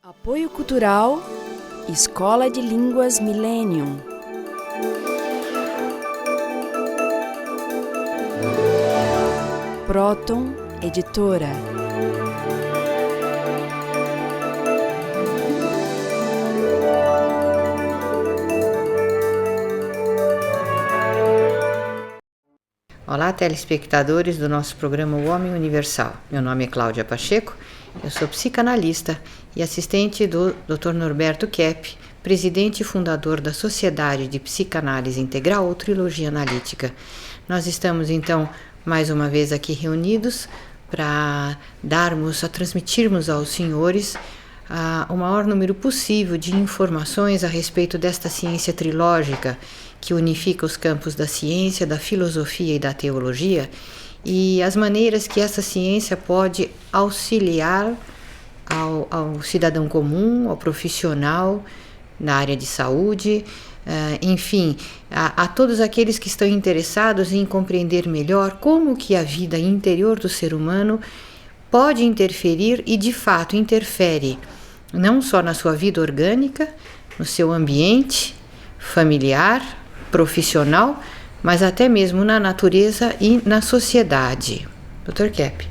Apoio Cultural, Escola de Línguas Millennium. Proton Editora. Olá, telespectadores do nosso programa O Homem Universal. Meu nome é Cláudia Pacheco, eu sou psicanalista e assistente do Dr. Norberto Kepp, presidente e fundador da Sociedade de Psicanálise Integral ou Trilogia Analítica. Nós estamos, então, mais uma vez aqui reunidos para transmitirmos aos senhores o maior número possível de informações a respeito desta ciência trilógica que unifica os campos da ciência, da filosofia e da teologia, e as maneiras que essa ciência pode auxiliar ao cidadão comum, ao profissional na área de saúde, enfim, a todos aqueles que estão interessados em compreender melhor como que a vida interior do ser humano pode interferir e de fato interfere não só na sua vida orgânica, no seu ambiente familiar, profissional, mas até mesmo na natureza e na sociedade. Dr. Kepp.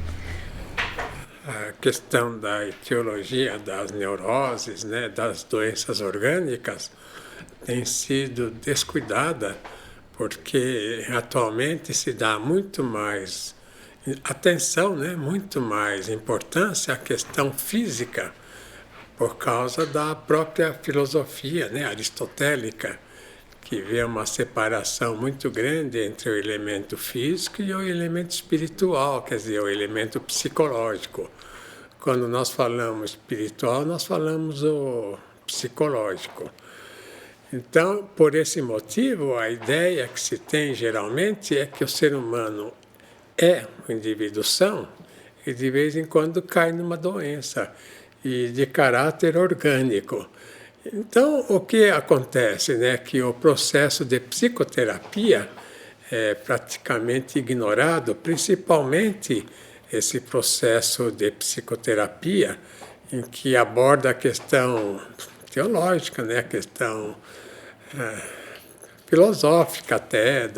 A questão da etiologia das neuroses, né, das doenças orgânicas, tem sido descuidada porque atualmente se dá muito mais atenção, né, muito mais importância à questão física por causa da própria filosofia, né, aristotélica, que vê uma separação muito grande entre o elemento físico e o elemento espiritual, quer dizer, o elemento psicológico. Quando nós falamos espiritual, nós falamos o psicológico. Então, por esse motivo, a ideia que se tem geralmente é que o ser humano é um indivíduo são e de vez em quando cai numa doença e de caráter orgânico. Então, o que acontece, né, que o processo de psicoterapia é praticamente ignorado, principalmente esse processo de psicoterapia em que aborda a questão teológica, né, a questão filosófica até,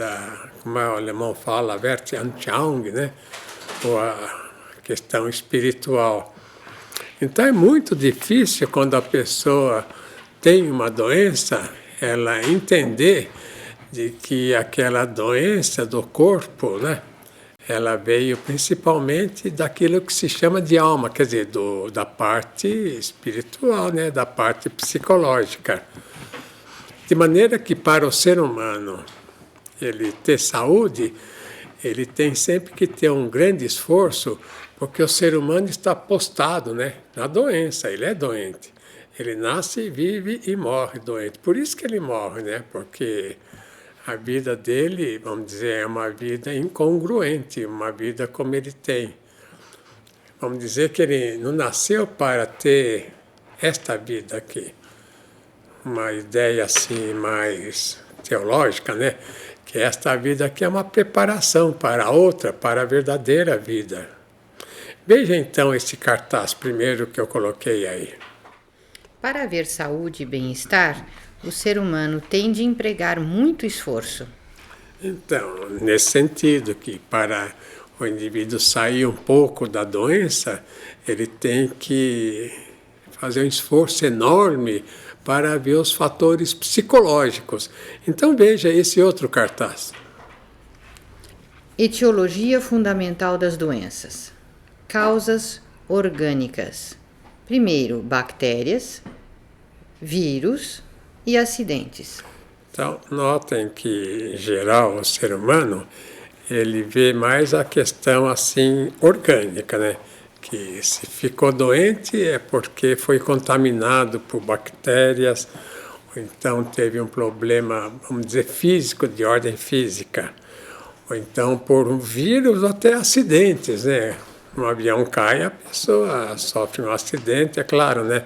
como o alemão fala, Weltanschauung, né, ou a questão espiritual. Então, é muito difícil quando a pessoa tem uma doença, ela entender de que aquela doença do corpo, né, ela veio principalmente daquilo que se chama de alma, quer dizer, da parte espiritual, né, da parte psicológica. De maneira que para o ser humano ele ter saúde, ele tem sempre que ter um grande esforço, porque o ser humano está postado, né, na doença, ele é doente. Ele nasce, vive e morre doente. Por isso que ele morre, né? Porque a vida dele, vamos dizer, é uma vida incongruente, uma vida como ele tem. Vamos dizer que ele não nasceu para ter esta vida aqui. Uma ideia assim mais teológica, né? Que esta vida aqui é uma preparação para a outra, para a verdadeira vida. Veja então esse cartaz primeiro que eu coloquei aí. Para haver saúde e bem-estar, o ser humano tem de empregar muito esforço. Então, nesse sentido, que para o indivíduo sair um pouco da doença, ele tem que fazer um esforço enorme para ver os fatores psicológicos. Então, veja esse outro cartaz. Etiologia fundamental das doenças. Causas orgânicas. Primeiro, bactérias, vírus e acidentes. Então, notem que, em geral, o ser humano, ele vê mais a questão assim orgânica, né? Que se ficou doente é porque foi contaminado por bactérias ou então teve um problema, vamos dizer, físico, de ordem física, ou então por um vírus ou até acidentes, né? Um avião cai, a pessoa sofre um acidente, é claro, né?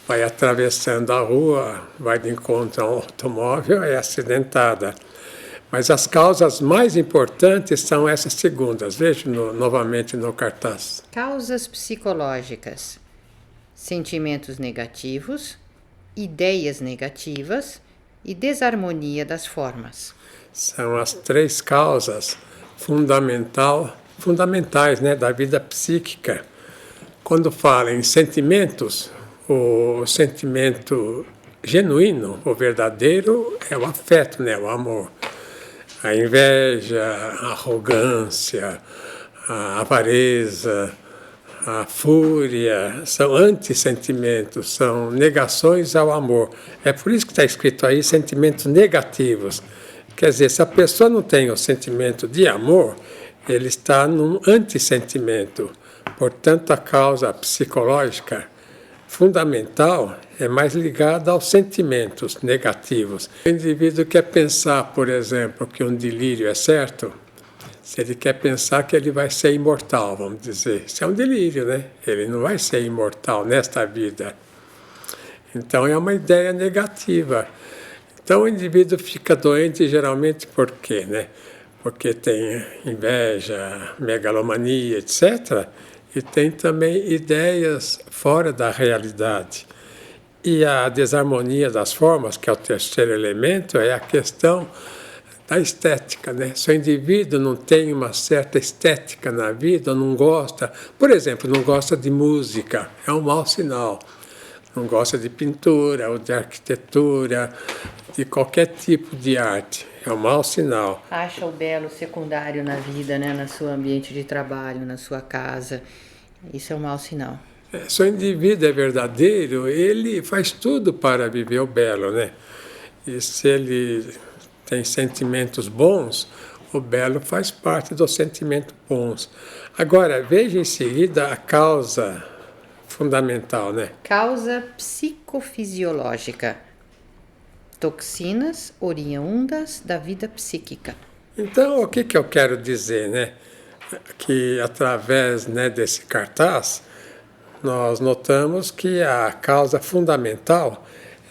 Vai atravessando a rua, vai de encontro a um automóvel, é acidentada. Mas as causas mais importantes são essas segundas. Veja novamente no cartaz. Causas psicológicas: sentimentos negativos, ideias negativas e desarmonia das formas. São as três causas fundamentais, né, da vida psíquica. Quando fala em sentimentos, o sentimento genuíno, o verdadeiro, é o afeto, né, o amor. A inveja, a arrogância, a avareza, a fúria, são antissentimentos, são negações ao amor. É por isso que está escrito aí sentimentos negativos. Quer dizer, se a pessoa não tem o sentimento de amor, ele está num antissentimento. Portanto, a causa psicológica fundamental é mais ligada aos sentimentos negativos. O indivíduo quer pensar, por exemplo, que um delírio é certo, se ele quer pensar que ele vai ser imortal, vamos dizer. Isso é um delírio, né? Ele não vai ser imortal nesta vida. Então, é uma ideia negativa. Então, o indivíduo fica doente geralmente por quê, né? Porque tem inveja, megalomania, etc., e tem também ideias fora da realidade. E a desarmonia das formas, que é o terceiro elemento, é a questão da estética, né? Se o indivíduo não tem uma certa estética na vida, não gosta, por exemplo, não gosta de música, é um mau sinal. Não gosta de pintura ou de arquitetura, de qualquer tipo de arte, é um mau sinal. Acha o belo secundário na vida, né? No seu ambiente de trabalho, na sua casa. Isso é um mau sinal. Se o indivíduo é verdadeiro, ele faz tudo para viver o belo, né? E se ele tem sentimentos bons, o belo faz parte dos sentimentos bons. Agora, veja em seguida a causa fundamental, né? Causa psicofisiológica: toxinas oriundas da vida psíquica. Então, o que eu quero dizer, né? Que através, né, desse cartaz, nós notamos que a causa fundamental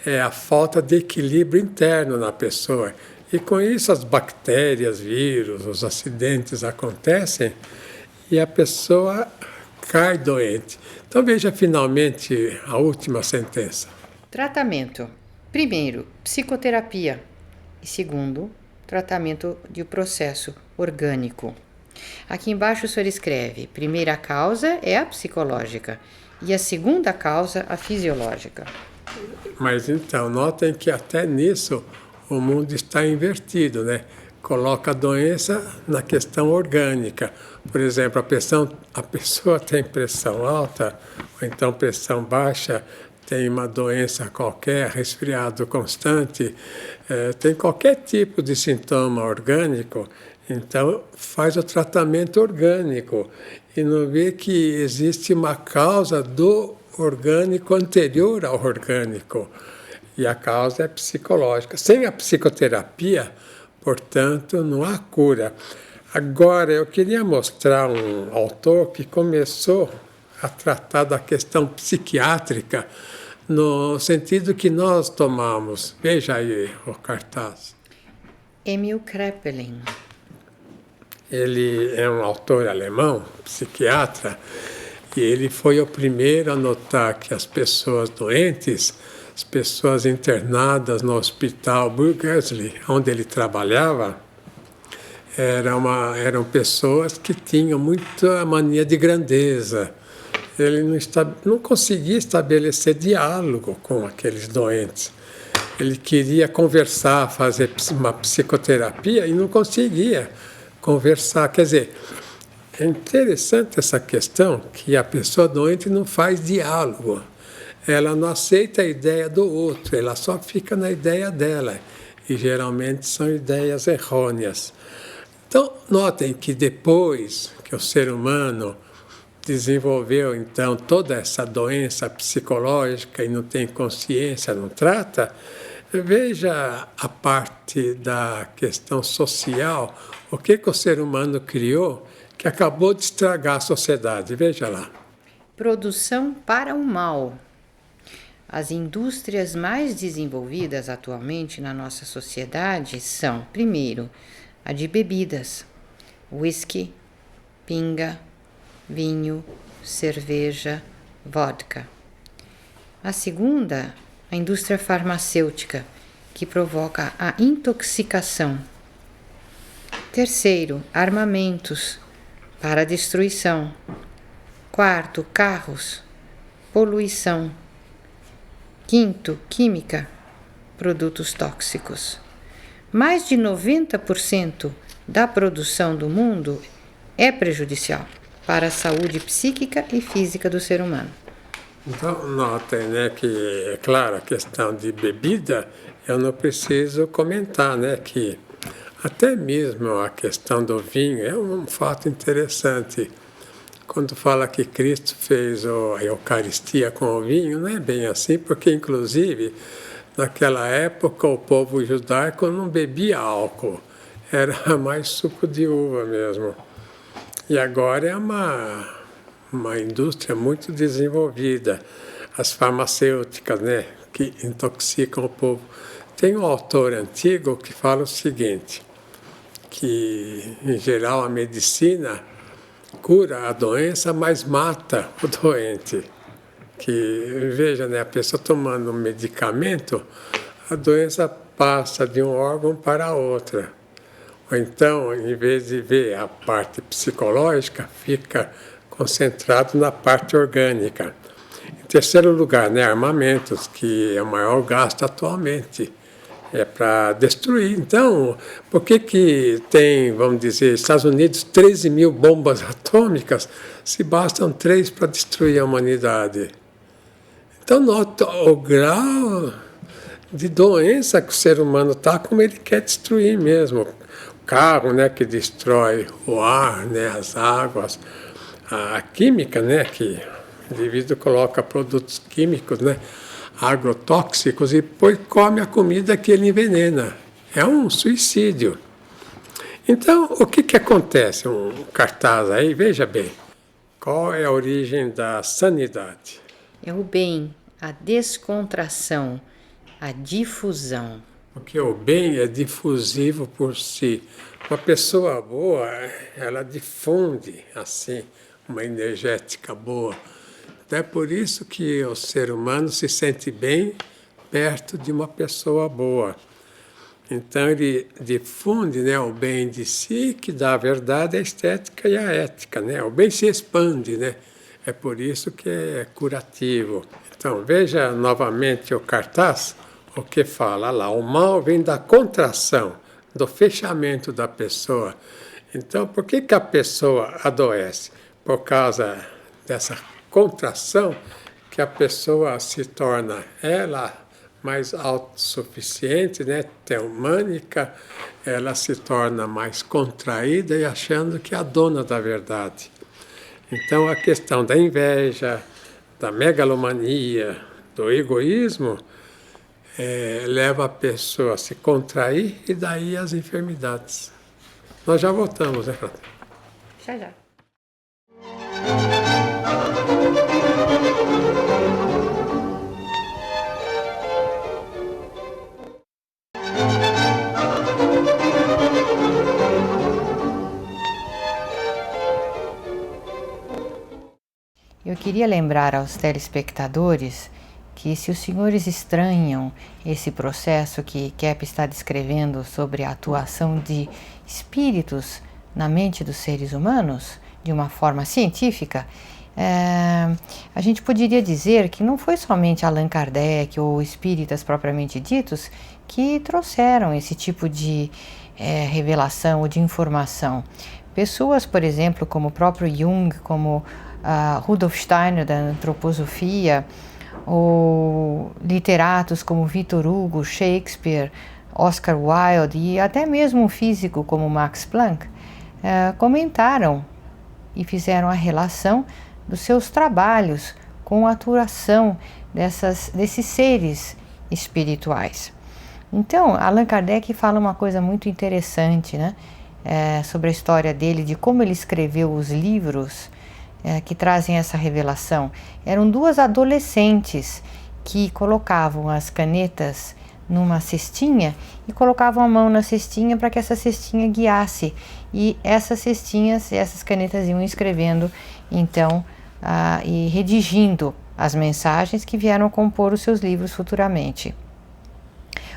é a falta de equilíbrio interno na pessoa. E com isso as bactérias, vírus, os acidentes acontecem e a pessoa cai doente. Então veja finalmente a última sentença. Tratamento: primeiro, psicoterapia. E segundo, tratamento de processo orgânico. Aqui embaixo o senhor escreve: primeira causa é a psicológica e a segunda causa a fisiológica. Mas então, notem que até nisso o mundo está invertido, né? Coloca a doença na questão orgânica. Por exemplo, a pessoa tem pressão alta, ou então pressão baixa, tem uma doença qualquer, resfriado constante, tem qualquer tipo de sintoma orgânico, então faz o tratamento orgânico e não vê que existe uma causa do orgânico anterior ao orgânico. E a causa é psicológica. Sem a psicoterapia, portanto, não há cura. Agora, eu queria mostrar um autor que começou a tratar da questão psiquiátrica no sentido que nós tomamos. Veja aí o cartaz. Emil Kraepelin. Ele é um autor alemão, psiquiatra, e ele foi o primeiro a notar que as pessoas doentes, as pessoas internadas no hospital Burgersli, onde ele trabalhava, eram pessoas que tinham muita mania de grandeza. Ele não conseguia estabelecer diálogo com aqueles doentes. Ele queria conversar, fazer uma psicoterapia e não conseguia conversar. Quer dizer, é interessante essa questão que a pessoa doente não faz diálogo. Ela não aceita a ideia do outro, ela só fica na ideia dela. E geralmente são ideias errôneas. Então, notem que depois que o ser humano desenvolveu, então, toda essa doença psicológica e não tem consciência, não trata, Veja a parte da questão social, o que o ser humano criou que acabou de estragar a sociedade. Veja lá. Produção para o mal. As indústrias mais desenvolvidas atualmente na nossa sociedade são, primeiro, a de bebidas, whisky, pinga, vinho, cerveja, vodka. A segunda, a indústria farmacêutica, que provoca a intoxicação. Terceiro, armamentos para a destruição. Quarto, carros, poluição. Quinto, química, produtos tóxicos. Mais de 90% da produção do mundo é prejudicial para a saúde psíquica e física do ser humano. Então, notem, né, que, é claro, a questão de bebida, eu não preciso comentar, né, que até mesmo a questão do vinho é um fato interessante. Quando fala que Cristo fez a Eucaristia com o vinho, não é bem assim, porque, inclusive, naquela época, o povo judaico não bebia álcool, era mais suco de uva mesmo. E agora é uma indústria muito desenvolvida. As farmacêuticas, né, que intoxicam o povo. Tem um autor antigo que fala o seguinte, que, em geral, a medicina cura a doença, mas mata o doente. Que, veja, né, a pessoa tomando um medicamento, a doença passa de um órgão para outra. Ou então, em vez de ver a parte psicológica, fica concentrado na parte orgânica. Em terceiro lugar, né, armamentos, que é o maior gasto atualmente. É para destruir. Então, por que tem, vamos dizer, Estados Unidos, 13 mil bombas atômicas, se bastam 3 para destruir a humanidade? Então, nota o grau de doença que o ser humano está, como ele quer destruir mesmo. O carro, né, que destrói o ar, né, as águas, a química, né, que o indivíduo coloca produtos químicos, né, agrotóxicos, e depois come a comida que ele envenena. É um suicídio. Então, o que acontece? Um cartaz aí, veja bem. Qual é a origem da sanidade? É o bem, a descontração, a difusão. Porque o bem é difusivo por si. Uma pessoa boa, ela difunde, assim, uma energética boa. É por isso que o ser humano se sente bem perto de uma pessoa boa. Então ele difunde, né, o bem de si, que dá a verdade, a estética e a ética, né? O bem se expande, né? É por isso que é curativo. Então veja novamente o cartaz, o que fala lá. O mal vem da contração, do fechamento da pessoa. Então por que a pessoa adoece? Por causa dessa contração, que a pessoa se torna ela mais autossuficiente, né, teomânica, ela se torna mais contraída e achando que é a dona da verdade. Então a questão da inveja, da megalomania, do egoísmo, leva a pessoa a se contrair e daí as enfermidades. Nós já voltamos, né, Frata? Já. Eu queria lembrar aos telespectadores que, se os senhores estranham esse processo que Kepp está descrevendo sobre a atuação de espíritos na mente dos seres humanos, de uma forma científica, a gente poderia dizer que não foi somente Allan Kardec ou espíritas propriamente ditos que trouxeram esse tipo de revelação ou de informação. Pessoas, por exemplo, como o próprio Jung, como Rudolf Steiner, da antroposofia, ou literatos como Victor Hugo, Shakespeare, Oscar Wilde e até mesmo um físico como Max Planck, comentaram e fizeram a relação dos seus trabalhos com a atuação desses seres espirituais. Então, Allan Kardec fala uma coisa muito interessante, né? Sobre a história dele, de como ele escreveu os livros que trazem essa revelação. Eram duas adolescentes que colocavam as canetas numa cestinha e colocavam a mão na cestinha para que essa cestinha guiasse. E essas cestinhas, essas canetas iam escrevendo, então, e redigindo as mensagens que vieram compor os seus livros futuramente.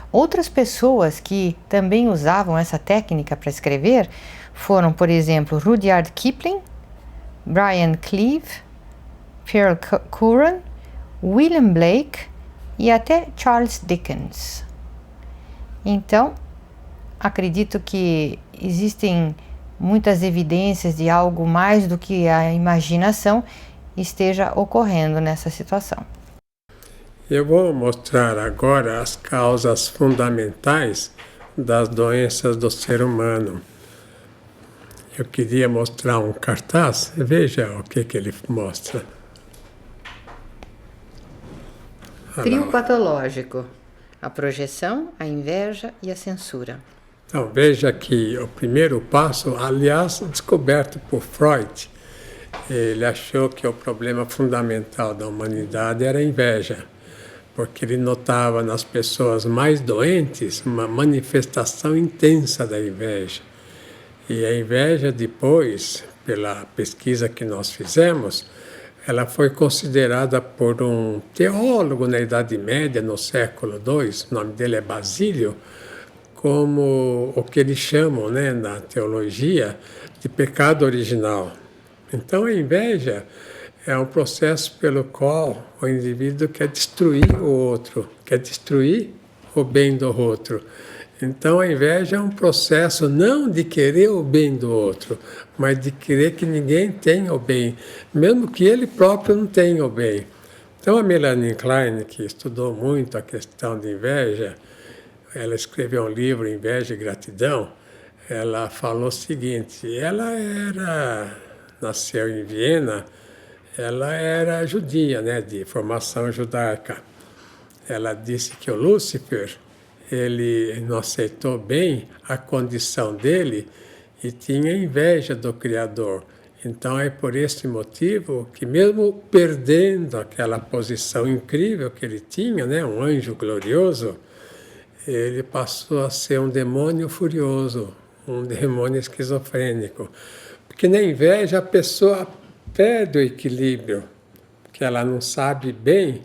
Outras pessoas que também usavam essa técnica para escrever foram, por exemplo, Rudyard Kipling, Brian Cleave, Pearl Curran, William Blake e até Charles Dickens. Então, acredito que existem muitas evidências de algo mais do que a imaginação esteja ocorrendo nessa situação. Eu vou mostrar agora as causas fundamentais das doenças do ser humano. Eu queria mostrar um cartaz, veja o que ele mostra. Trio patológico: a projeção, a inveja e a censura. Então veja que o primeiro passo, aliás, descoberto por Freud, ele achou que o problema fundamental da humanidade era a inveja, porque ele notava nas pessoas mais doentes uma manifestação intensa da inveja. E a inveja depois, pela pesquisa que nós fizemos, ela foi considerada por um teólogo na Idade Média, no século II, o nome dele é Basílio, como o que eles chamam, né, na teologia, de pecado original. Então a inveja é um processo pelo qual o indivíduo quer destruir o outro, quer destruir o bem do outro. Então a inveja é um processo não de querer o bem do outro, mas de querer que ninguém tenha o bem, mesmo que ele próprio não tenha o bem. Então a Melanie Klein, que estudou muito a questão de inveja, ela escreveu um livro, Inveja e Gratidão, ela falou o seguinte: nasceu em Viena, ela era judia, né, de formação judaica. Ela disse que o Lúcifer, ele não aceitou bem a condição dele e tinha inveja do Criador. Então é por esse motivo que, mesmo perdendo aquela posição incrível que ele tinha, né, um anjo glorioso, ele passou a ser um demônio furioso, um demônio esquizofrênico. Porque na inveja a pessoa perde o equilíbrio, porque ela não sabe bem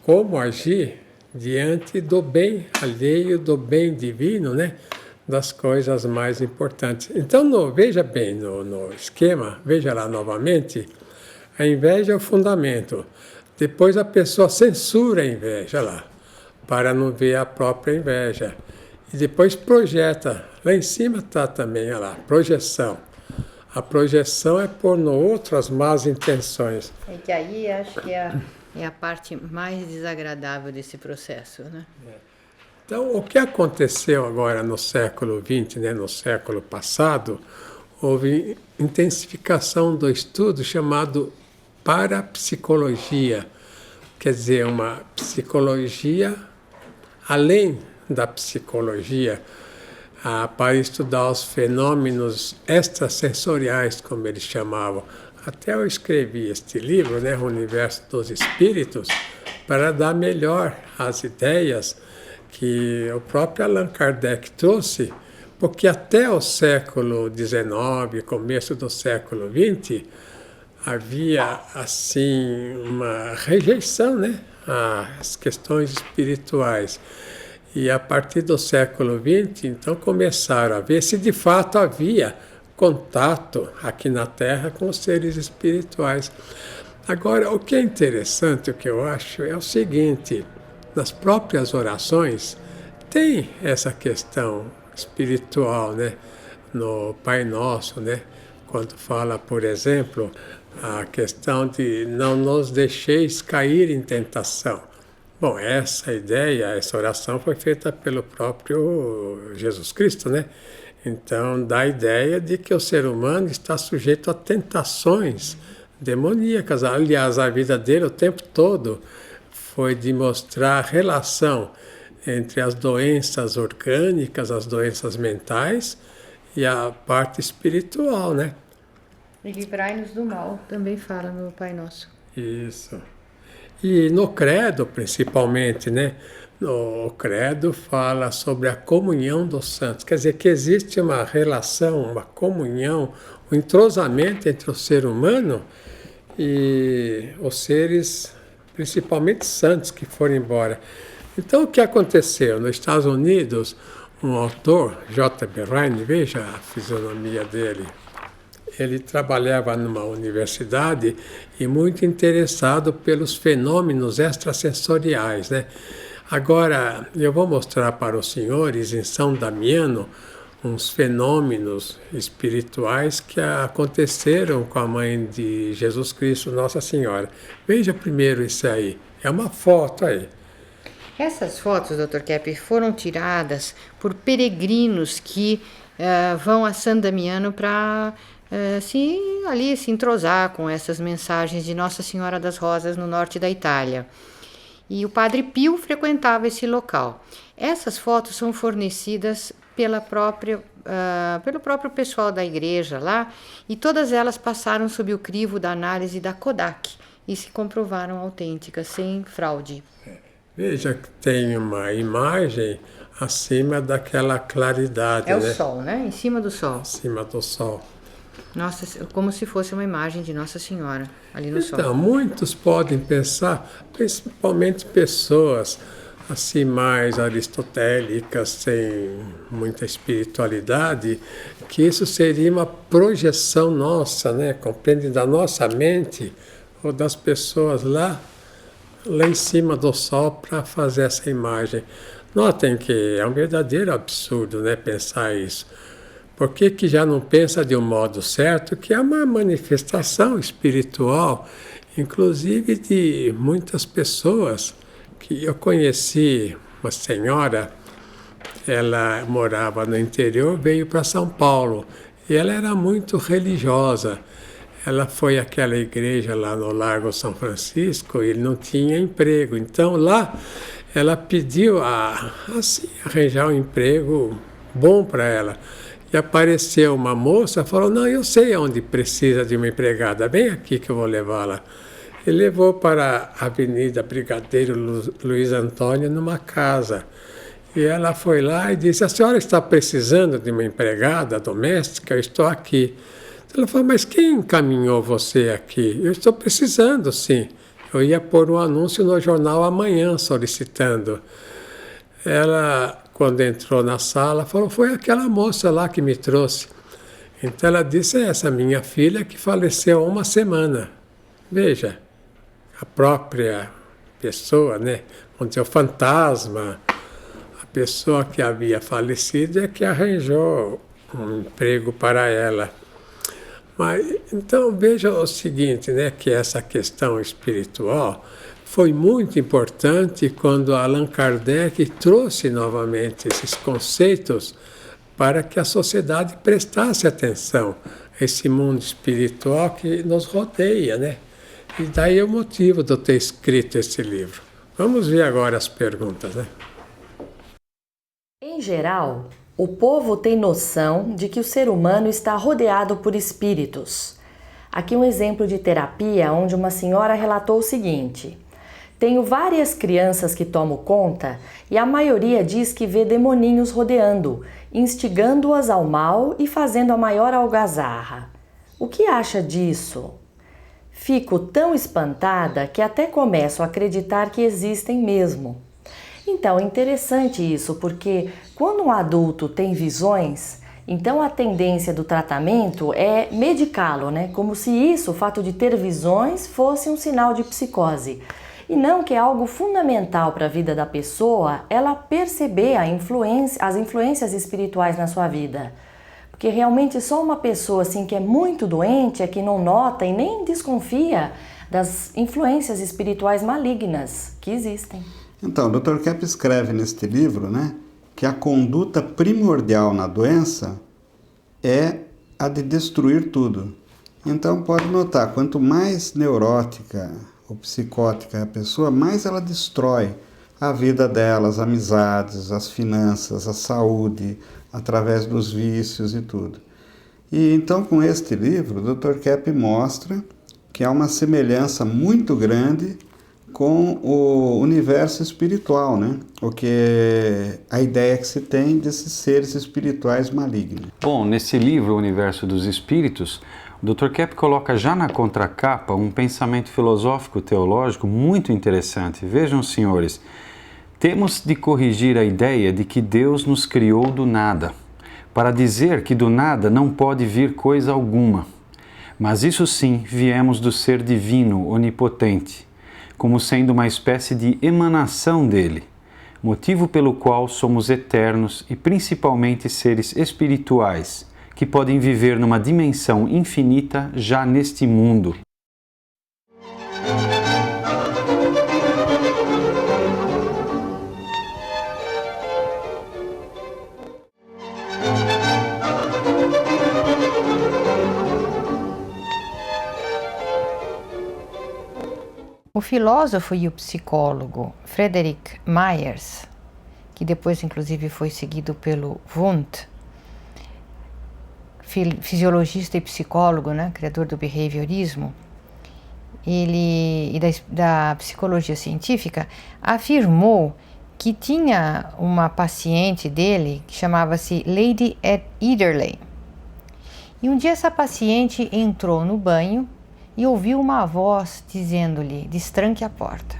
como agir diante do bem alheio, do bem divino, né? Das coisas mais importantes. Então, veja bem no esquema, veja lá novamente, a inveja é o fundamento. Depois a pessoa censura a inveja lá, para não ver a própria inveja. E depois projeta. Lá em cima está também, olha lá, projeção. A projeção é pôr no outro as más intenções. É que aí acho que é a parte mais desagradável desse processo, né? Então, o que aconteceu agora no século XX, né, no século passado, houve intensificação do estudo chamado parapsicologia, quer dizer, uma psicologia além da psicologia, para estudar os fenômenos extrasensoriais, como eles chamavam. Até eu escrevi este livro, né, O Universo dos Espíritos, para dar melhor as ideias que o próprio Allan Kardec trouxe, porque até o século XIX, começo do século XX, havia assim uma rejeição, né, às questões espirituais. E a partir do século XX, então, começaram a ver se de fato havia contato aqui na Terra com os seres espirituais. Agora, o que é interessante, o que eu acho, é o seguinte: nas próprias orações tem essa questão espiritual, né? No Pai Nosso, né? Quando fala, por exemplo, a questão de não nos deixeis cair em tentação. Bom, essa ideia, essa oração foi feita pelo próprio Jesus Cristo, né? Então, dá a ideia de que o ser humano está sujeito a tentações demoníacas. Aliás, a vida dele o tempo todo foi de mostrar a relação entre as doenças orgânicas, as doenças mentais e a parte espiritual, né? E livrai-nos do mal, também fala no Pai Nosso. Isso. E no credo, principalmente, né? O credo fala sobre a comunhão dos santos. Quer dizer, que existe uma relação, uma comunhão, um entrosamento entre o ser humano e os seres, principalmente santos, que foram embora. Então, o que aconteceu? Nos Estados Unidos, um autor, J.B. Rhine, veja a fisionomia dele, ele trabalhava numa universidade e muito interessado pelos fenômenos extrasensoriais, né? Agora, eu vou mostrar para os senhores, em São Damiano, uns fenômenos espirituais que aconteceram com a mãe de Jesus Cristo, Nossa Senhora. Veja primeiro isso aí. É uma foto aí. Essas fotos, Dr. Kepp, foram tiradas por peregrinos que vão a San Damiano para se entrosar com essas mensagens de Nossa Senhora das Rosas no norte da Itália. E o Padre Pio frequentava esse local. Essas fotos são fornecidas pelo próprio pessoal da igreja lá, e todas elas passaram sob o crivo da análise da Kodak e se comprovaram autênticas, sem fraude. Veja que tem uma imagem acima daquela claridade, né? O sol, né? Em cima do sol. Em cima do sol. Nossa, como se fosse uma imagem de Nossa Senhora ali no sol. Então, muitos podem pensar, principalmente pessoas assim mais aristotélicas, sem muita espiritualidade, que isso seria uma projeção nossa, né? Compreende, da nossa mente ou das pessoas lá em cima do sol para fazer essa imagem. Notem que é um verdadeiro absurdo, né, pensar isso. Por que já não pensa de um modo certo que é uma manifestação espiritual, inclusive de muitas pessoas que eu conheci, uma senhora, ela morava no interior, veio para São Paulo e ela era muito religiosa. Ela foi àquela igreja lá no Largo São Francisco e não tinha emprego. Então lá ela pediu arranjar um emprego bom para ela. E apareceu uma moça, falou, não, eu sei onde precisa de uma empregada, vem aqui que eu vou levá-la. E levou para a Avenida Brigadeiro Luiz Antônio, numa casa. E ela foi lá e disse, a senhora está precisando de uma empregada doméstica? Eu estou aqui. Ela falou, mas quem encaminhou você aqui? Eu estou precisando, sim. Eu ia pôr um anúncio no jornal amanhã solicitando. Ela, quando entrou na sala, falou, foi aquela moça lá que me trouxe. Então ela disse, essa minha filha que faleceu há uma semana. Veja, a própria pessoa, né? Onde é o fantasma, a pessoa que havia falecido é que arranjou um emprego para ela. Mas, então veja o seguinte, né, que essa questão espiritual foi muito importante quando Allan Kardec trouxe novamente esses conceitos para que a sociedade prestasse atenção a esse mundo espiritual que nos rodeia, né? E daí é o motivo de eu ter escrito esse livro. Vamos ver agora as perguntas, né? Em geral, o povo tem noção de que o ser humano está rodeado por espíritos. Aqui um exemplo de terapia onde uma senhora relatou o seguinte: tenho várias crianças que tomo conta e a maioria diz que vê demoninhos rodeando, instigando-as ao mal e fazendo a maior algazarra. O que acha disso? Fico tão espantada que até começo a acreditar que existem mesmo. Então, é interessante isso, porque quando um adulto tem visões, então a tendência do tratamento é medicá-lo, né? Como se isso, o fato de ter visões, fosse um sinal de psicose. E não que é algo fundamental para a vida da pessoa ela perceber as influências espirituais na sua vida. Porque realmente só uma pessoa assim que é muito doente é que não nota e nem desconfia das influências espirituais malignas que existem. Então, o Dr. Kepp escreve neste livro, né, que a conduta primordial na doença é a de destruir tudo. Então, pode notar, quanto mais neurótica ou psicótica é a pessoa, mais ela destrói a vida delas, amizades, as finanças, a saúde, através dos vícios e tudo. E então, com este livro, o Dr. Kepp mostra que há uma semelhança muito grande com o universo espiritual, né? O que a ideia que se tem desses seres espirituais malignos. Bom, nesse livro, O Universo dos Espíritos, o Dr. Kepp coloca já na contracapa um pensamento filosófico teológico muito interessante. Vejam, senhores, temos de corrigir a ideia de que Deus nos criou do nada, para dizer que do nada não pode vir coisa alguma. Mas isso sim, viemos do ser divino, onipotente, como sendo uma espécie de emanação dele, motivo pelo qual somos eternos e principalmente seres espirituais, que podem viver numa dimensão infinita já neste mundo. O filósofo e o psicólogo Frederick Myers, que depois inclusive foi seguido pelo Wundt, fisiologista e psicólogo, né, criador do behaviorismo, e da psicologia científica, afirmou que tinha uma paciente dele que chamava-se Lady Ederley. E um dia essa paciente entrou no banho e ouviu uma voz dizendo-lhe: destranque a porta.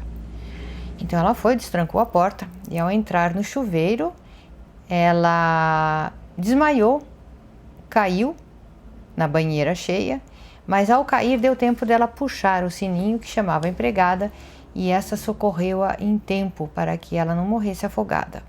Então ela foi, destrancou a porta, e ao entrar no chuveiro, ela desmaiou, caiu na banheira cheia, mas ao cair deu tempo dela puxar o sininho que chamava a empregada, e essa socorreu-a em tempo para que ela não morresse afogada.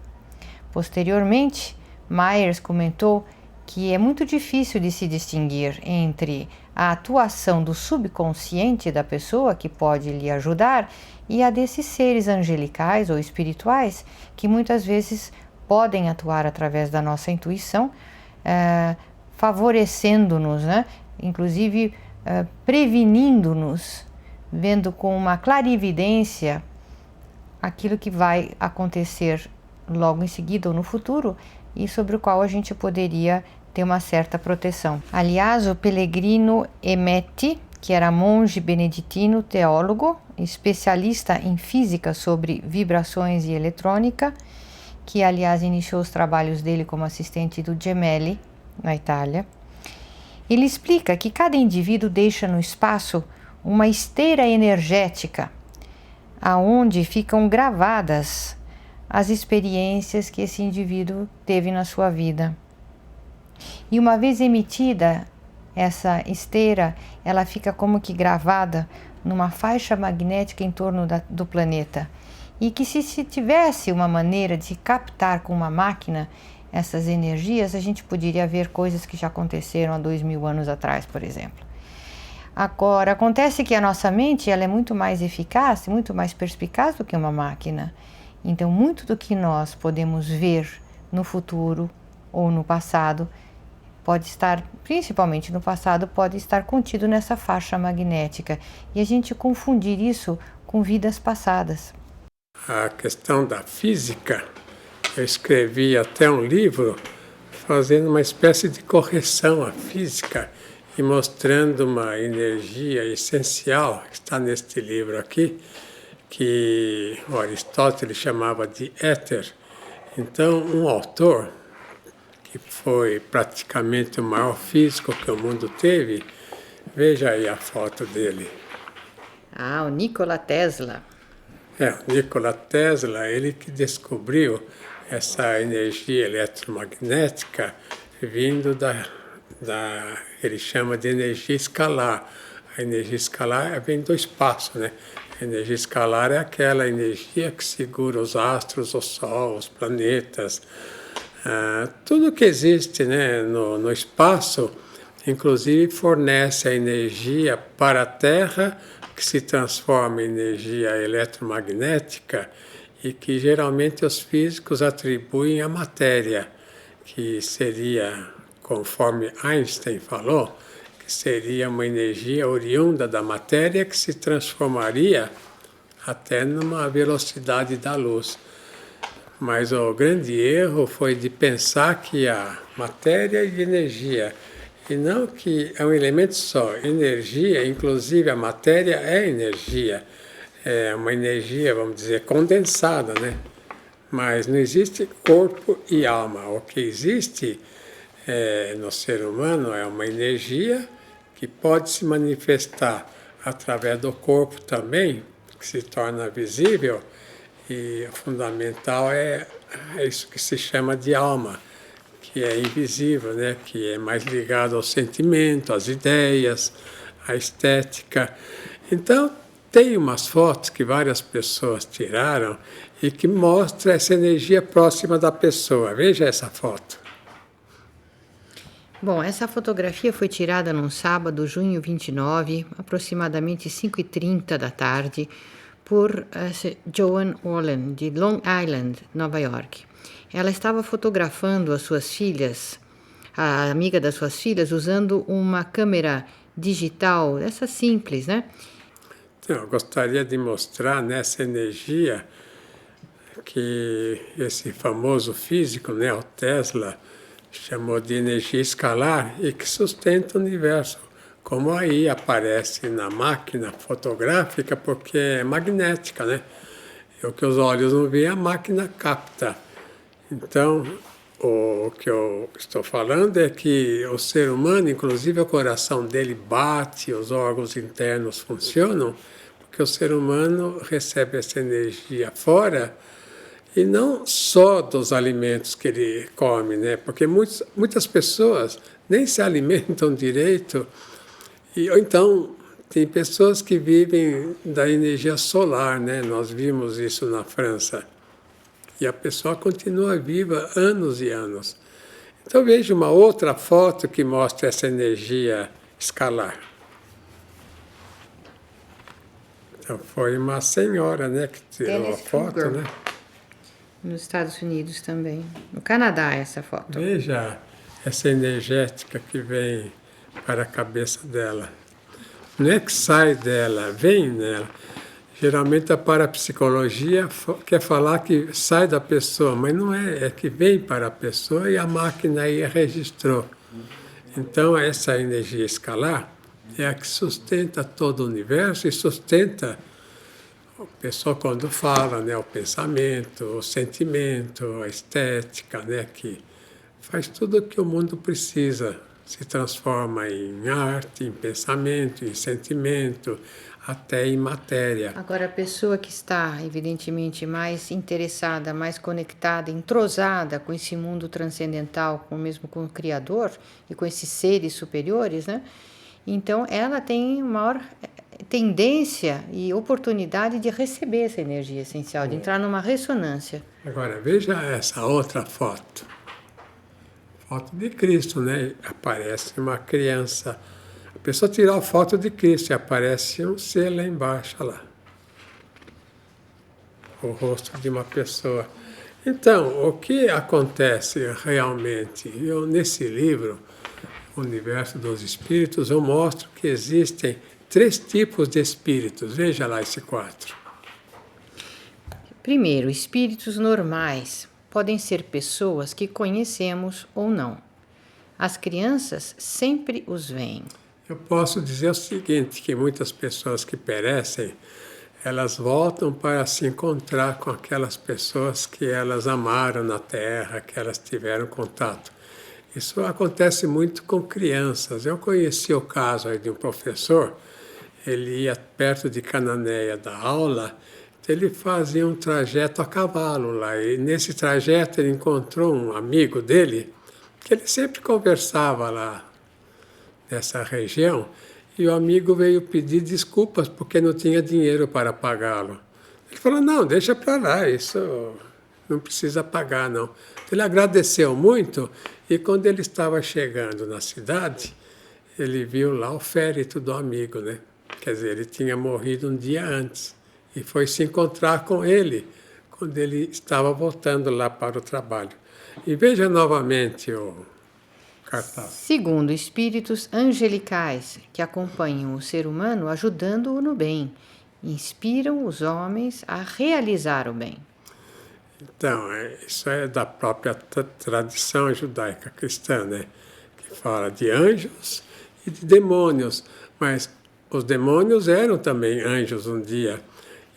Posteriormente, Myers comentou que é muito difícil de se distinguir entre a atuação do subconsciente da pessoa, que pode lhe ajudar, e a desses seres angelicais ou espirituais, que muitas vezes podem atuar através da nossa intuição, favorecendo-nos, né? Inclusive prevenindo-nos, vendo com uma clarividência aquilo que vai acontecer logo em seguida ou no futuro, e sobre o qual a gente poderia ter uma certa proteção. Aliás, o Pellegrino Emetti, que era monge beneditino, teólogo, especialista em física sobre vibrações e eletrônica, que aliás iniciou os trabalhos dele como assistente do Gemelli, na Itália, ele explica que cada indivíduo deixa no espaço uma esteira energética, aonde ficam gravadas as experiências que esse indivíduo teve na sua vida. E uma vez emitida essa esteira, ela fica como que gravada numa faixa magnética em torno do planeta. E que se tivesse uma maneira de captar com uma máquina essas energias, a gente poderia ver coisas que já aconteceram há 2000 anos atrás, por exemplo. Agora, acontece que a nossa mente ela é muito mais eficaz, muito mais perspicaz do que uma máquina. Então, muito do que nós podemos ver no futuro ou no passado pode estar, principalmente no passado, pode estar contido nessa faixa magnética. E a gente confundir isso com vidas passadas. A questão da física, eu escrevi até um livro fazendo uma espécie de correção à física e mostrando uma energia essencial que está neste livro aqui, que o Aristóteles chamava de éter. Então, um autor, que foi praticamente o maior físico que o mundo teve, veja aí a foto dele. Ah, o Nikola Tesla. O Nikola Tesla, ele que descobriu essa energia eletromagnética vindo ele chama de energia escalar. A energia escalar vem do espaço, né? A energia escalar é aquela energia que segura os astros, o Sol, os planetas, tudo que existe, né, no espaço, inclusive fornece a energia para a Terra, que se transforma em energia eletromagnética e que geralmente os físicos atribuem à matéria, que seria, conforme Einstein falou, que seria uma energia oriunda da matéria que se transformaria até numa velocidade da luz. Mas o grande erro foi de pensar que a matéria e energia, e não que é um elemento só. Energia, inclusive a matéria é energia, é uma energia, vamos dizer, condensada, né? Mas não existe corpo e alma. O que existe no ser humano é uma energia que pode se manifestar através do corpo também, que se torna visível, e o fundamental é isso que se chama de alma, que é invisível, né? Que é mais ligado ao sentimento, às ideias, à estética. Então, tem umas fotos que várias pessoas tiraram e que mostra essa energia próxima da pessoa. Veja essa foto. Bom, essa fotografia foi tirada num sábado, junho 29, aproximadamente 5h30 da tarde, por Joan Allen, de Long Island, Nova York. Ela estava fotografando as suas filhas, a amiga das suas filhas, usando uma câmera digital, essa simples, né? Então, eu gostaria de mostrar nessa energia que esse famoso físico, né, o Tesla, chamou de energia escalar e que sustenta o universo, como aí aparece na máquina fotográfica, porque é magnética, né? O que os olhos não veem, a máquina capta. Então, o que eu estou falando é que o ser humano, inclusive o coração dele bate, os órgãos internos funcionam, porque o ser humano recebe essa energia fora, e não só dos alimentos que ele come, né? Porque muitas pessoas nem se alimentam direito, ou então tem pessoas que vivem da energia solar, né? Nós vimos isso na França. E a pessoa continua viva anos e anos. Então veja uma outra foto que mostra essa energia escalar. Então foi uma senhora, né, que tirou a foto, né? Nos Estados Unidos também. No Canadá, essa foto. Veja essa energética que vem para a cabeça dela. Não é que sai dela, vem nela. Geralmente a parapsicologia quer falar que sai da pessoa, mas não é, é que vem para a pessoa e a máquina aí registrou. Então essa energia escalar é a que sustenta todo o universo e sustenta a pessoa quando fala, né, o pensamento, o sentimento, a estética, né, que faz tudo o que o mundo precisa, se transforma em arte, em pensamento, em sentimento, até em matéria. Agora, a pessoa que está, evidentemente, mais interessada, mais conectada, entrosada com esse mundo transcendental, mesmo com o Criador e com esses seres superiores, né? Então, ela tem maior tendência e oportunidade de receber essa energia essencial, de entrar numa ressonância. Agora, veja essa outra foto. Foto de Cristo, né? Aparece uma criança. A pessoa tira a foto de Cristo e aparece um ser lá embaixo, olha lá. O rosto de uma pessoa. Então, o que acontece realmente? Nesse livro, O Universo dos Espíritos, eu mostro que existem 3 tipos de espíritos. Veja lá esse quadro. Primeiro, espíritos normais podem ser pessoas que conhecemos ou não. As crianças sempre os veem. Eu posso dizer o seguinte, que muitas pessoas que perecem, elas voltam para se encontrar com aquelas pessoas que elas amaram na Terra, que elas tiveram contato. Isso acontece muito com crianças. Eu conheci o caso aí de um professor, ele ia perto de Cananéia dar aula, ele fazia um trajeto a cavalo lá, e nesse trajeto ele encontrou um amigo dele, que ele sempre conversava lá nessa região, e o amigo veio pedir desculpas porque não tinha dinheiro para pagá-lo. Ele falou, não, deixa para lá, isso não precisa pagar, não. Ele agradeceu muito, e quando ele estava chegando na cidade, ele viu lá o féretro do amigo, né? Quer dizer, ele tinha morrido um dia antes, e foi se encontrar com ele quando ele estava voltando lá para o trabalho. E veja novamente o cartaz. Segundo, espíritos angelicais que acompanham o ser humano ajudando-o no bem inspiram os homens a realizar o bem. Então, isso é da própria tradição judaica cristã, né? Que fala de anjos e de demônios, mas os demônios eram também anjos um dia.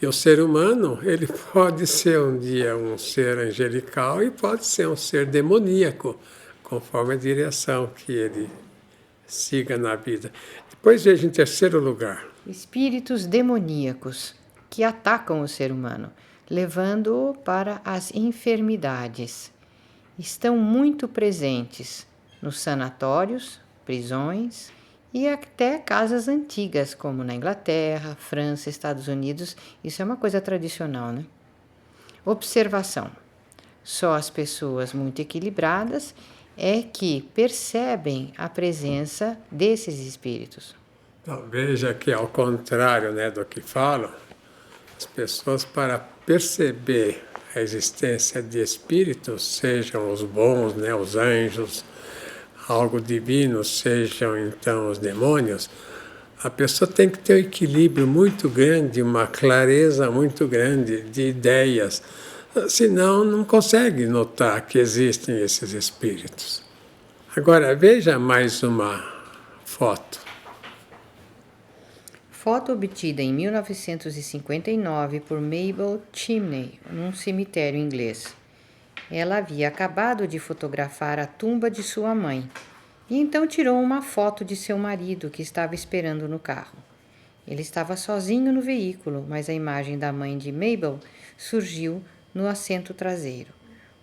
E o ser humano, ele pode ser um dia um ser angelical e pode ser um ser demoníaco, conforme a direção que ele siga na vida. Depois veja em terceiro lugar. Espíritos demoníacos que atacam o ser humano, levando-o para as enfermidades. Estão muito presentes nos sanatórios, prisões e até casas antigas, como na Inglaterra, França, Estados Unidos. Isso é uma coisa tradicional, né? Observação. Só as pessoas muito equilibradas é que percebem a presença desses espíritos. Então, veja que, ao contrário, né, do que falam, as pessoas, para perceber a existência de espíritos, sejam os bons, né, os anjos, algo divino, sejam então os demônios, a pessoa tem que ter um equilíbrio muito grande, uma clareza muito grande de ideias, senão não consegue notar que existem esses espíritos. Agora, veja mais uma foto. Foto obtida em 1959 por Mabel Chimney, num cemitério inglês. Ela havia acabado de fotografar a tumba de sua mãe e então tirou uma foto de seu marido que estava esperando no carro. Ele estava sozinho no veículo, mas a imagem da mãe de Mabel surgiu no assento traseiro.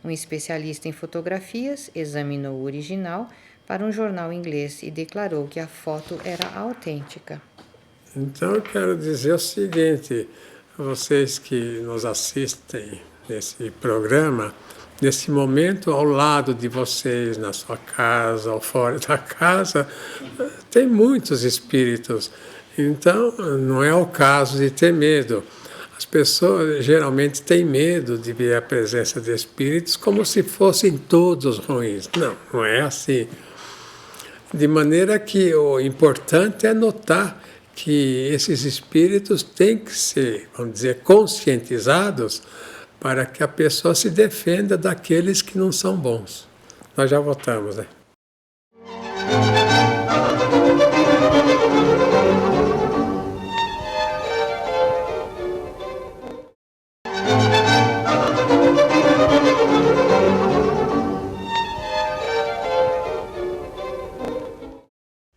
Um especialista em fotografias examinou o original para um jornal inglês e declarou que a foto era autêntica. Então, eu quero dizer o seguinte, vocês que nos assistem nesse programa, nesse momento, ao lado de vocês, na sua casa ou fora da casa, tem muitos espíritos. Então, não é o caso de ter medo. As pessoas geralmente têm medo de ver a presença de espíritos como se fossem todos ruins. Não, não é assim. De maneira que o importante é notar que esses espíritos têm que ser, vamos dizer, conscientizados para que a pessoa se defenda daqueles que não são bons. Nós já voltamos, né?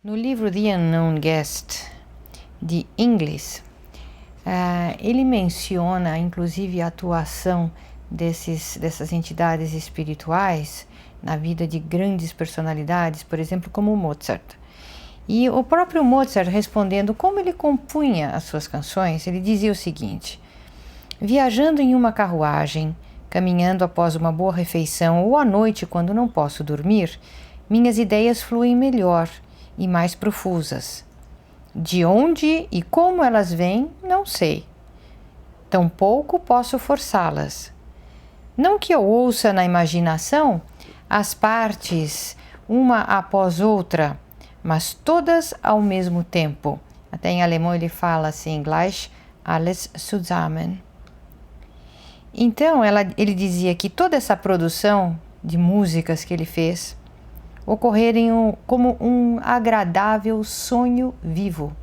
No livro The Unknown Guest, de Inglis, ele menciona inclusive a atuação dessas entidades espirituais na vida de grandes personalidades, por exemplo, como Mozart. E o próprio Mozart, respondendo como ele compunha as suas canções, ele dizia o seguinte: viajando em uma carruagem, caminhando após uma boa refeição ou à noite quando não posso dormir, minhas ideias fluem melhor e mais profusas. De onde e como elas vêm, não sei. Tampouco posso forçá-las. Não que eu ouça na imaginação as partes, uma após outra, mas todas ao mesmo tempo. Até em alemão ele fala assim, gleich alles zusammen. Então ele dizia que toda essa produção de músicas que ele fez ocorrerem como um agradável sonho vivo.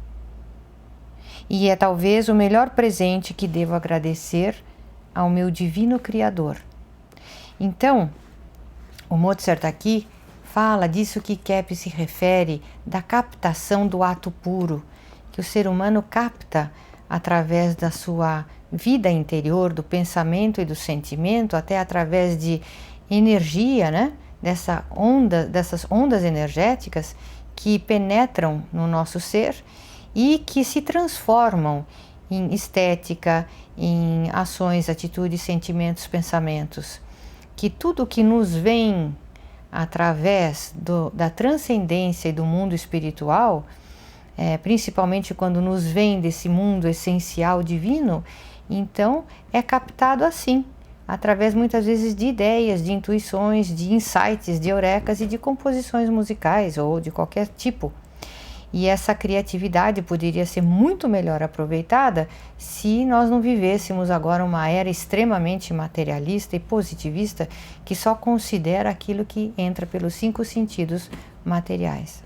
E é talvez o melhor presente que devo agradecer ao meu divino Criador. Então, o Mozart aqui fala disso que Kepp se refere, da captação do ato puro, que o ser humano capta através da sua vida interior, do pensamento e do sentimento, até através de energia, né? Dessas ondas energéticas que penetram no nosso ser e que se transformam em estética, em ações, atitudes, sentimentos, pensamentos. Que tudo que nos vem através da transcendência e do mundo espiritual, principalmente quando nos vem desse mundo essencial divino, então é captado assim, através muitas vezes de ideias, de intuições, de insights, de eurecas e de composições musicais ou de qualquer tipo. E essa criatividade poderia ser muito melhor aproveitada se nós não vivêssemos agora uma era extremamente materialista e positivista que só considera aquilo que entra pelos 5 sentidos materiais.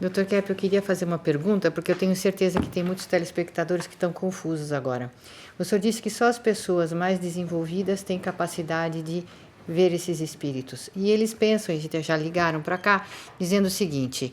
Dr. Kepp, eu queria fazer uma pergunta, porque eu tenho certeza que tem muitos telespectadores que estão confusos agora. O senhor disse que só as pessoas mais desenvolvidas têm capacidade de ver esses espíritos. E eles pensam, e já ligaram para cá, dizendo o seguinte: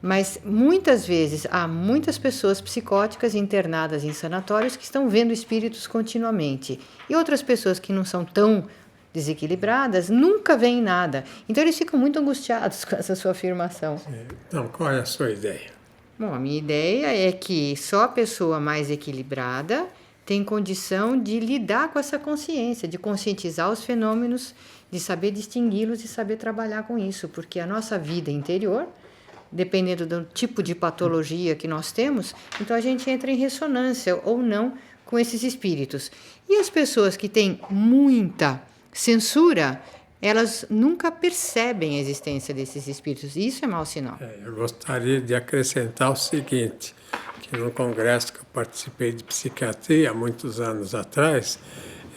mas muitas vezes há muitas pessoas psicóticas internadas em sanatórios que estão vendo espíritos continuamente. E outras pessoas que não são tão desequilibradas nunca veem nada. Então eles ficam muito angustiados com essa sua afirmação. Então, qual é a sua ideia? Bom, a minha ideia é que só a pessoa mais equilibrada tem condição de lidar com essa consciência, de conscientizar os fenômenos, de saber distingui-los e saber trabalhar com isso, porque a nossa vida interior, dependendo do tipo de patologia que nós temos, então a gente entra em ressonância ou não com esses espíritos. E as pessoas que têm muita censura, elas nunca percebem a existência desses espíritos. E isso é mau sinal. Eu gostaria de acrescentar o seguinte, que no congresso que eu participei de psiquiatria há muitos anos atrás,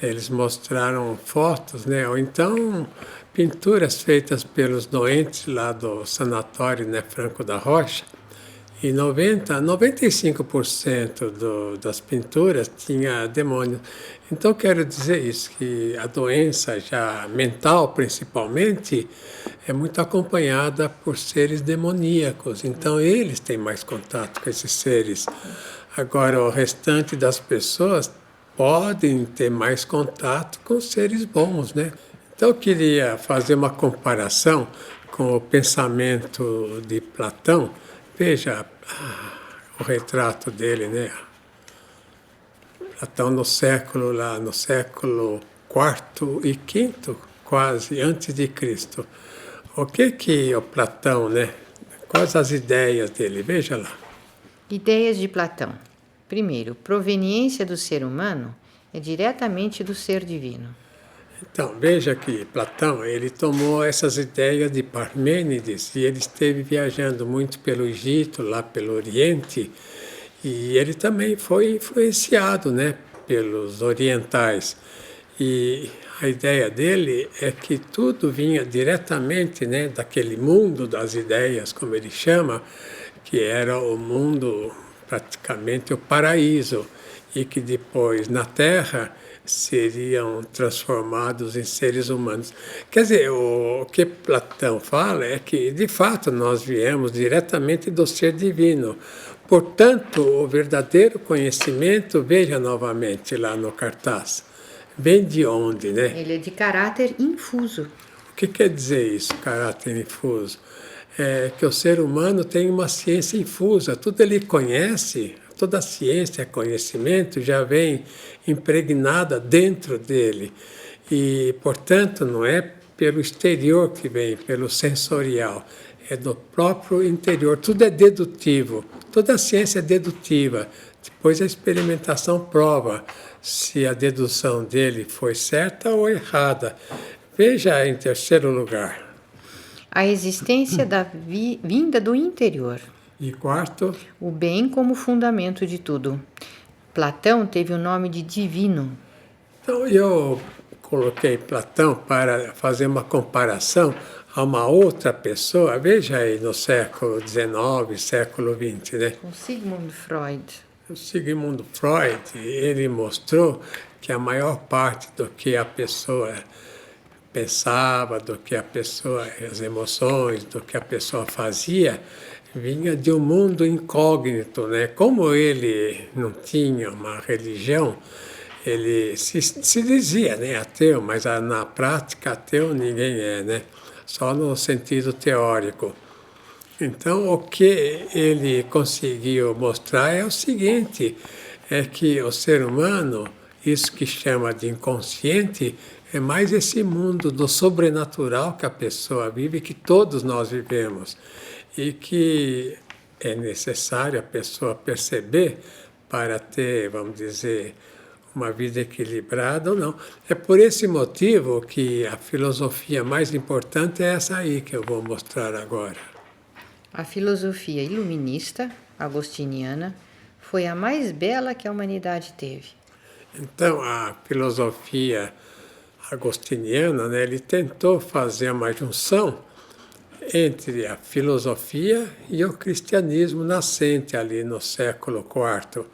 eles mostraram fotos, né, ou então pinturas feitas pelos doentes lá do sanatório, né, Franco da Rocha, e 95% das pinturas tinha demônio. Então, quero dizer isso, que a doença já mental, principalmente, é muito acompanhada por seres demoníacos. Então, eles têm mais contato com esses seres. Agora, o restante das pessoas podem ter mais contato com seres bons, né? Então, eu queria fazer uma comparação com o pensamento de Platão. Veja o retrato dele, né? Platão no século IV e V, quase, antes de Cristo. O que o Platão, né? Quais as ideias dele? Veja lá. Ideias de Platão. Primeiro, proveniência do ser humano é diretamente do ser divino. Então, veja que Platão, ele tomou essas ideias de Parmênides e ele esteve viajando muito pelo Egito, lá pelo Oriente, e ele também foi influenciado, né, pelos orientais. E a ideia dele é que tudo vinha diretamente, né, daquele mundo das ideias, como ele chama, que era o mundo, praticamente o paraíso, e que depois, na Terra, seriam transformados em seres humanos. Quer dizer, o que Platão fala é que, de fato, nós viemos diretamente do ser divino. Portanto, o verdadeiro conhecimento, veja novamente lá no cartaz, vem de onde, né? Ele é de caráter infuso. O que quer dizer isso, caráter infuso? É que o ser humano tem uma ciência infusa, tudo ele conhece. Toda a ciência, conhecimento já vem impregnada dentro dele e, portanto, não é pelo exterior que vem, pelo sensorial, é do próprio interior. Tudo é dedutivo, toda a ciência é dedutiva. Depois a experimentação prova se a dedução dele foi certa ou errada. Veja, em terceiro lugar, a existência da vinda do interior. E quarto, o bem como fundamento de tudo. Platão teve o nome de divino. Então, eu coloquei Platão para fazer uma comparação a uma outra pessoa, veja aí, no século XIX, século XX, né? Com Sigmund Freud. O Sigmund Freud, ele mostrou que a maior parte do que a pessoa pensava, do que a pessoa, as emoções, do que a pessoa fazia, vinha de um mundo incógnito, né? Como ele não tinha uma religião, ele se dizia, né, ateu, mas na prática ateu ninguém é, né? Só no sentido teórico. Então, o que ele conseguiu mostrar é o seguinte, é que o ser humano, isso que chama de inconsciente, é mais esse mundo do sobrenatural que a pessoa vive, que todos nós vivemos. E que é necessário a pessoa perceber para ter, vamos dizer, uma vida equilibrada ou não. É por esse motivo que a filosofia mais importante é essa aí que eu vou mostrar agora. A filosofia iluminista, agostiniana, foi a mais bela que a humanidade teve. Então, a filosofia agostiniana, né, ele tentou fazer uma junção entre a filosofia e o cristianismo nascente ali no século IV,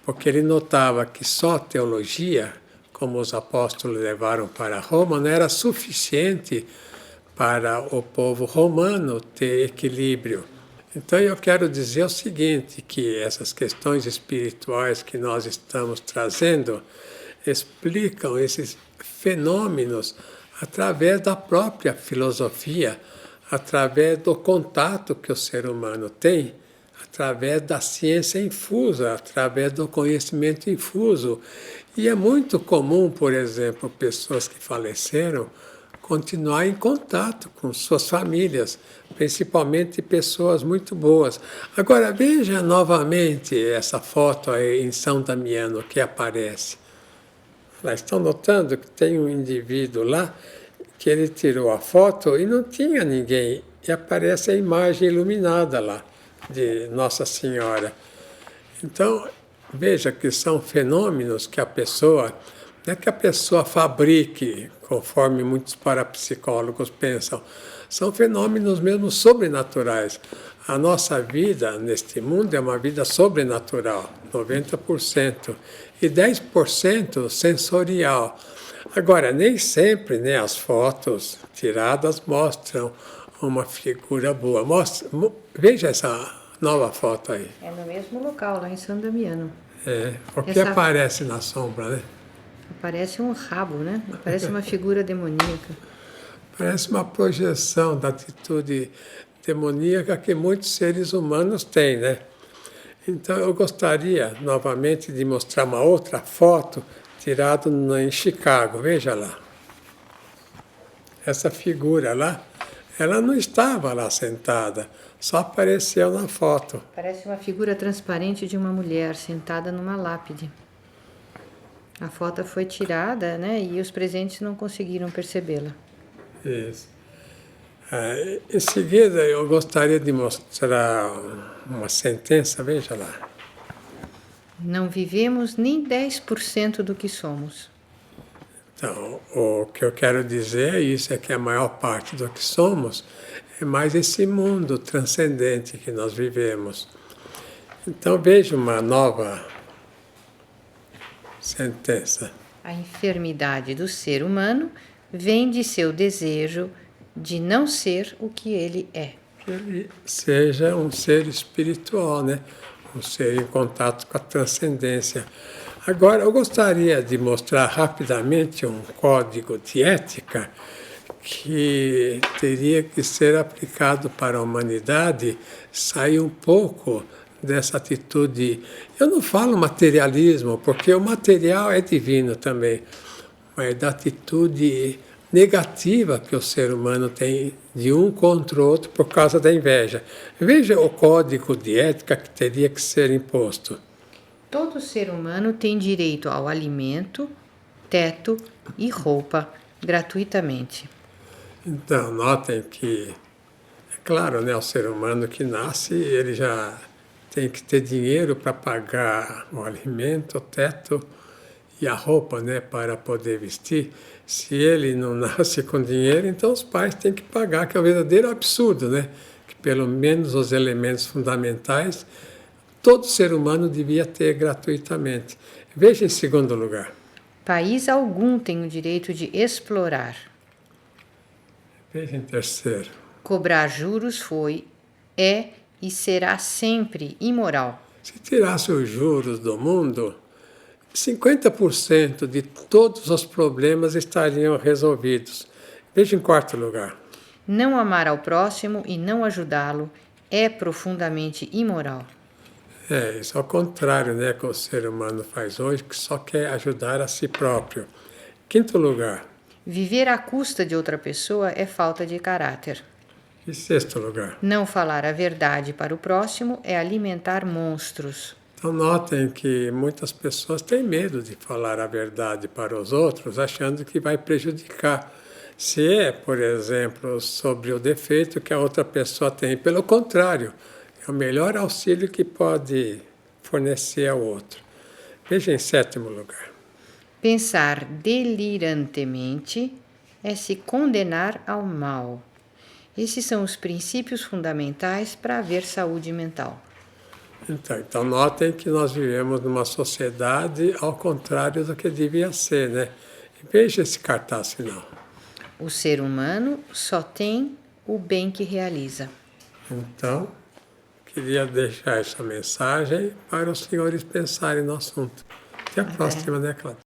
porque ele notava que só a teologia, como os apóstolos levaram para Roma, não era suficiente para o povo romano ter equilíbrio. Então eu quero dizer o seguinte, que essas questões espirituais que nós estamos trazendo explicam esses fenômenos através da própria filosofia, através do contato que o ser humano tem, através da ciência infusa, através do conhecimento infuso. E é muito comum, por exemplo, pessoas que faleceram continuar em contato com suas famílias, principalmente pessoas muito boas. Agora, veja novamente essa foto aí em São Damiano que aparece. Estão notando que tem um indivíduo lá que ele tirou a foto e não tinha ninguém. E aparece a imagem iluminada lá de Nossa Senhora. Então, veja que são fenômenos que a pessoa, não é que a pessoa fabrique, conforme muitos parapsicólogos pensam, são fenômenos mesmo sobrenaturais. A nossa vida neste mundo é uma vida sobrenatural, 90%, e 10% sensorial. Agora, nem sempre, né, as fotos tiradas mostram uma figura boa. Veja essa nova foto aí. É no mesmo local, lá em São Damiano. O que aparece na sombra, né? Parece um rabo, né? Parece uma figura demoníaca. Parece uma projeção da atitude demoníaca que muitos seres humanos têm, né? Então eu gostaria novamente de mostrar uma outra foto tirada em Chicago. Veja lá. Essa figura lá, ela não estava lá sentada, só apareceu na foto. Parece uma figura transparente de uma mulher sentada numa lápide. A foto foi tirada, né, e os presentes não conseguiram percebê-la. Isso. Em seguida, eu gostaria de mostrar uma sentença, veja lá. Não vivemos nem 10% do que somos. Então, o que eu quero dizer é isso, é que a maior parte do que somos é mais esse mundo transcendente que nós vivemos. Então, veja uma nova sentença. A enfermidade do ser humano vem de seu desejo de não ser o que ele é. Que ele seja um ser espiritual, né? Um ser em contato com a transcendência. Agora, eu gostaria de mostrar rapidamente um código de ética que teria que ser aplicado para a humanidade, sair um pouco dessa atitude. Eu não falo materialismo, porque o material é divino também, mas da atitude negativa que o ser humano tem de um contra o outro por causa da inveja. Veja o código de ética que teria que ser imposto. Todo ser humano tem direito ao alimento, teto e roupa gratuitamente. Então, notem que, é claro, né, o ser humano que nasce, ele já tem que ter dinheiro para pagar o alimento, o teto e a roupa, né, para poder vestir. Se ele não nasce com dinheiro, então os pais têm que pagar, que é um verdadeiro absurdo, né? Que pelo menos os elementos fundamentais todo ser humano devia ter gratuitamente. Veja em segundo lugar. País algum tem o direito de explorar. Veja em terceiro. Cobrar juros foi, é e será sempre imoral. Se tirasse os juros do mundo, 50% de todos os problemas estariam resolvidos. Veja em quarto lugar. Não amar ao próximo e não ajudá-lo é profundamente imoral. Isso é o contrário, né, que o ser humano faz hoje, que só quer ajudar a si próprio. Quinto lugar. Viver à custa de outra pessoa é falta de caráter. E sexto lugar. Não falar a verdade para o próximo é alimentar monstros. Então notem que muitas pessoas têm medo de falar a verdade para os outros, achando que vai prejudicar. Se é, por exemplo, sobre o defeito que a outra pessoa tem. Pelo contrário, é o melhor auxílio que pode fornecer ao outro. Veja em 7º lugar. Pensar delirantemente é se condenar ao mal. Esses são os princípios fundamentais para haver saúde mental. Então notem que nós vivemos numa sociedade ao contrário do que devia ser, né? E veja esse cartaz final. O ser humano só tem o bem que realiza. Então, queria deixar essa mensagem para os senhores pensarem no assunto. Até a próxima, né, Cláudia?